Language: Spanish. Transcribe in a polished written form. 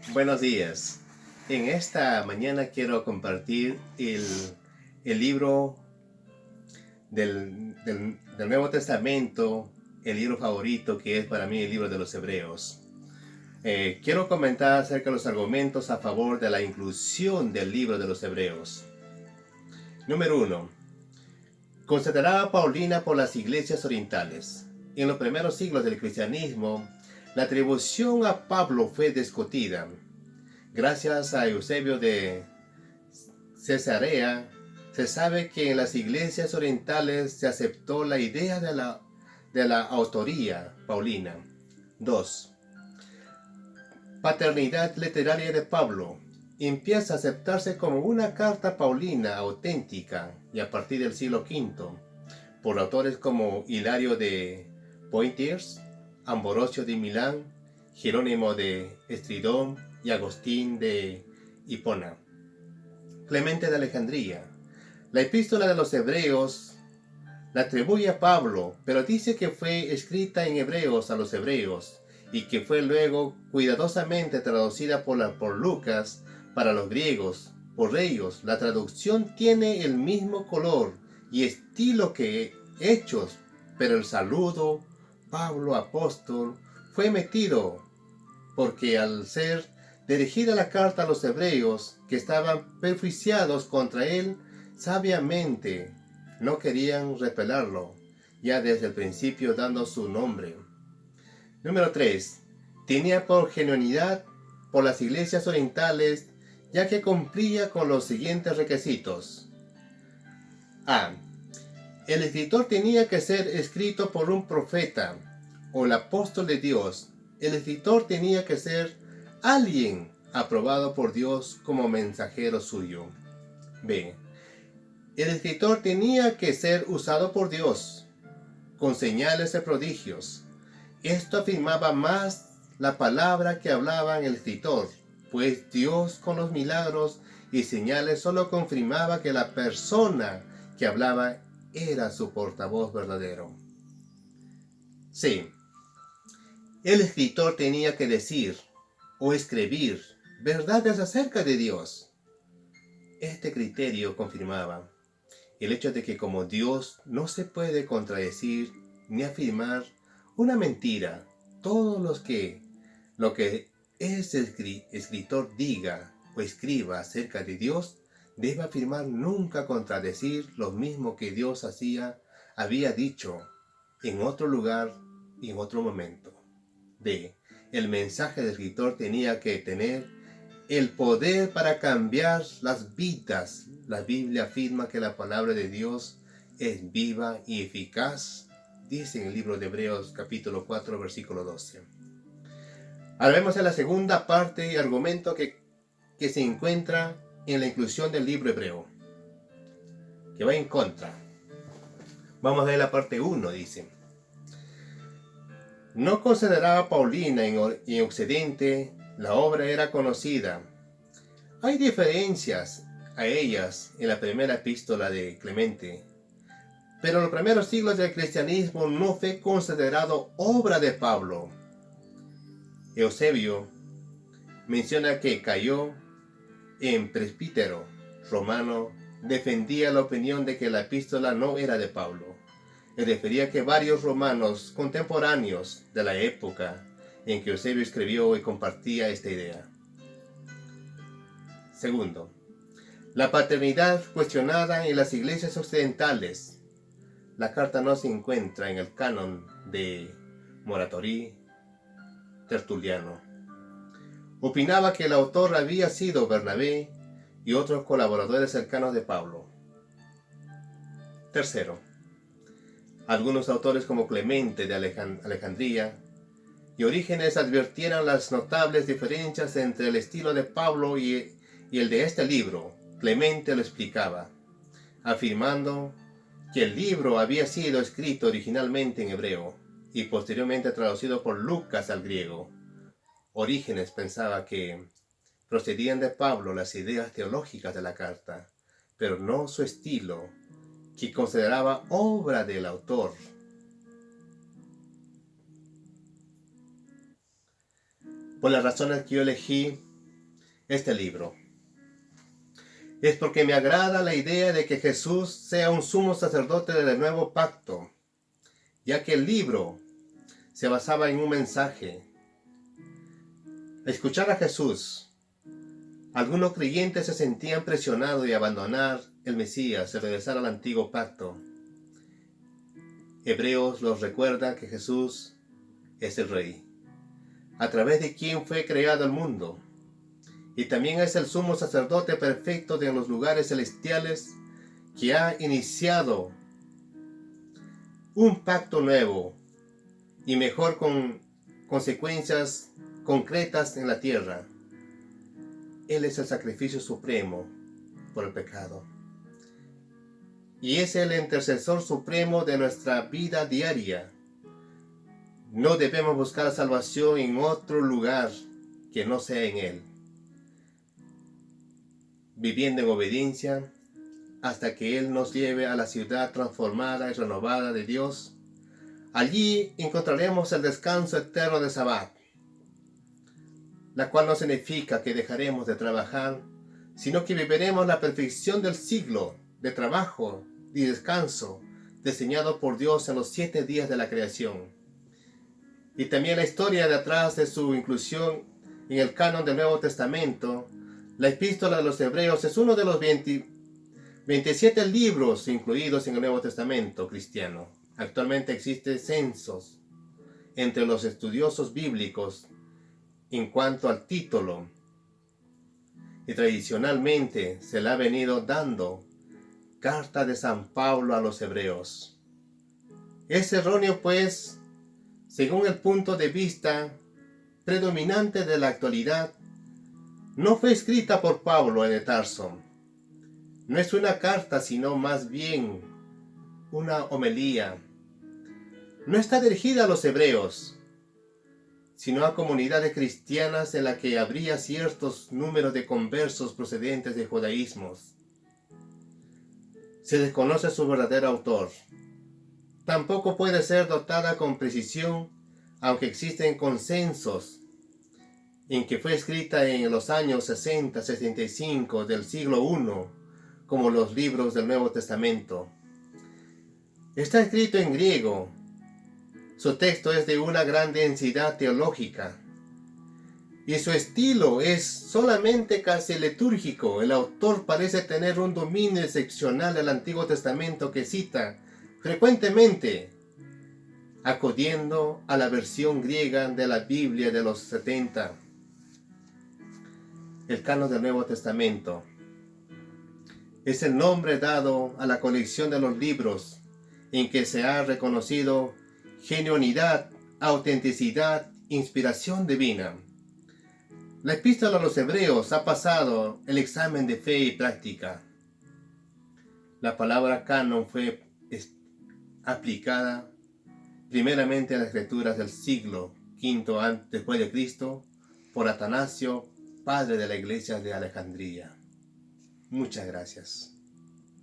Buenos días. En esta mañana quiero compartir el libro del Nuevo Testamento, el libro favorito que es para mí el libro de los Hebreos. Quiero comentar acerca de los argumentos a favor de la inclusión del libro de los Hebreos. Número 1. Considerada Paulina por las iglesias orientales. En los primeros siglos del cristianismo, la atribución a Pablo fue discutida. Gracias a Eusebio de Cesarea, se sabe que en las iglesias orientales se aceptó la idea de la autoría paulina. 2. Paternidad literaria de Pablo. Empieza a aceptarse como una carta paulina auténtica y a partir del siglo V, por autores como Hilario de Poitiers, Ambrosio de Milán, Jerónimo de Estridón y Agustín de Hipona. Clemente de Alejandría. La epístola de los Hebreos la atribuye a Pablo, pero dice que fue escrita en hebreos a los hebreos y que fue luego cuidadosamente traducida por Lucas para los griegos. Por ellos, la traducción tiene el mismo color y estilo que Hechos, pero el saludo, Pablo apóstol, fue metido, porque al ser dirigida la carta a los hebreos que estaban perjuiciados contra él, sabiamente no querían repelerlo, ya desde el principio dando su nombre. Número 3. Tenía por genuinidad por las iglesias orientales, ya que cumplía con los siguientes requisitos. A. El escritor tenía que ser escrito por un profeta o el apóstol de Dios. El escritor tenía que ser alguien aprobado por Dios como mensajero suyo. B. El escritor tenía que ser usado por Dios con señales y prodigios. Esto afirmaba más la palabra que hablaba el escritor, pues Dios con los milagros y señales solo confirmaba que la persona que hablaba era su portavoz verdadero. C. El escritor tenía que decir o escribir verdades acerca de Dios. Este criterio confirmaba el hecho de que como Dios no se puede contradecir ni afirmar una mentira, todo lo que ese escritor diga o escriba acerca de Dios debe afirmar nunca contradecir lo mismo que Dios había dicho en otro lugar y en otro momento. D. El mensaje del escritor tenía que tener el poder para cambiar las vidas. La Biblia afirma que la palabra de Dios es viva y eficaz, dice en el libro de Hebreos capítulo 4 versículo 12. Ahora vemos en la segunda parte y argumento que se encuentra en la inclusión del libro hebreo, que va en contra. Vamos a ver la parte 1, dice. No consideraba Paulina en Occidente, la obra era conocida. Hay diferencias a ellas en la primera epístola de Clemente, pero en los primeros siglos del cristianismo no fue considerado obra de Pablo. Eusebio menciona que cayó en presbítero romano, defendía la opinión de que la epístola no era de Pablo. Y refería que varios romanos contemporáneos de la época en que Eusebio escribió y compartía esta idea. Segundo, la paternidad cuestionada en las iglesias occidentales. La carta no se encuentra en el canon de Moratorí Tertuliano. Opinaba que el autor había sido Bernabé y otros colaboradores cercanos de Pablo. Tercero, algunos autores como Clemente de Alejandría y Orígenes advirtieron las notables diferencias entre el estilo de Pablo y el de este libro. Clemente lo explicaba, afirmando que el libro había sido escrito originalmente en hebreo y posteriormente traducido por Lucas al griego. Orígenes pensaba que procedían de Pablo las ideas teológicas de la carta, pero no su estilo, que consideraba obra del autor. Por las razones que yo elegí, este libro. Es porque me agrada la idea de que Jesús sea un sumo sacerdote del nuevo pacto, ya que el libro se basaba en un mensaje. Al escuchar a Jesús, algunos creyentes se sentían presionados de abandonar el Mesías y regresar al antiguo pacto. Hebreos los recuerda que Jesús es el Rey, a través de quien fue creado el mundo, y también es el sumo sacerdote perfecto de los lugares celestiales que ha iniciado un pacto nuevo y mejor con consecuencias concretas en la tierra. Él es el sacrificio supremo por el pecado. Y es el intercesor supremo de nuestra vida diaria. No debemos buscar salvación en otro lugar que no sea en Él, viviendo en obediencia hasta que Él nos lleve a la ciudad transformada y renovada de Dios. Allí encontraremos el descanso eterno de Sabbat, la cual no significa que dejaremos de trabajar, sino que viviremos la perfección del siglo de trabajo y descanso diseñado por Dios en los 7 días de la creación. Y también la historia detrás de su inclusión en el canon del Nuevo Testamento. La Epístola de los Hebreos es uno de los 27 libros incluidos en el Nuevo Testamento cristiano. Actualmente existen censos entre los estudiosos bíblicos en cuanto al título, y tradicionalmente se le ha venido dando Carta de San Pablo a los Hebreos. Es erróneo, pues, según el punto de vista predominante de la actualidad, no fue escrita por Pablo de Tarso. No es una carta, sino más bien una homilía. No está dirigida a los hebreos, sino a comunidades cristianas en la que habría ciertos números de conversos procedentes de judaísmos. Se desconoce su verdadero autor. Tampoco puede ser dotada con precisión, aunque existen consensos en que fue escrita en los años 60-65 del siglo I, como los libros del Nuevo Testamento. Está escrito en griego. Su texto es de una gran densidad teológica y su estilo es solamente casi litúrgico. El autor parece tener un dominio excepcional del Antiguo Testamento que cita frecuentemente, acudiendo a la versión griega de la Biblia de los 70. El canon del Nuevo Testamento es el nombre dado a la colección de los libros en que se ha reconocido genuinidad, autenticidad, inspiración divina. La Epístola a los Hebreos ha pasado el examen de fe y práctica. La palabra canon fue aplicada primeramente a las escrituras del siglo V después de Cristo por Atanasio, padre de la iglesia de Alejandría. Muchas gracias.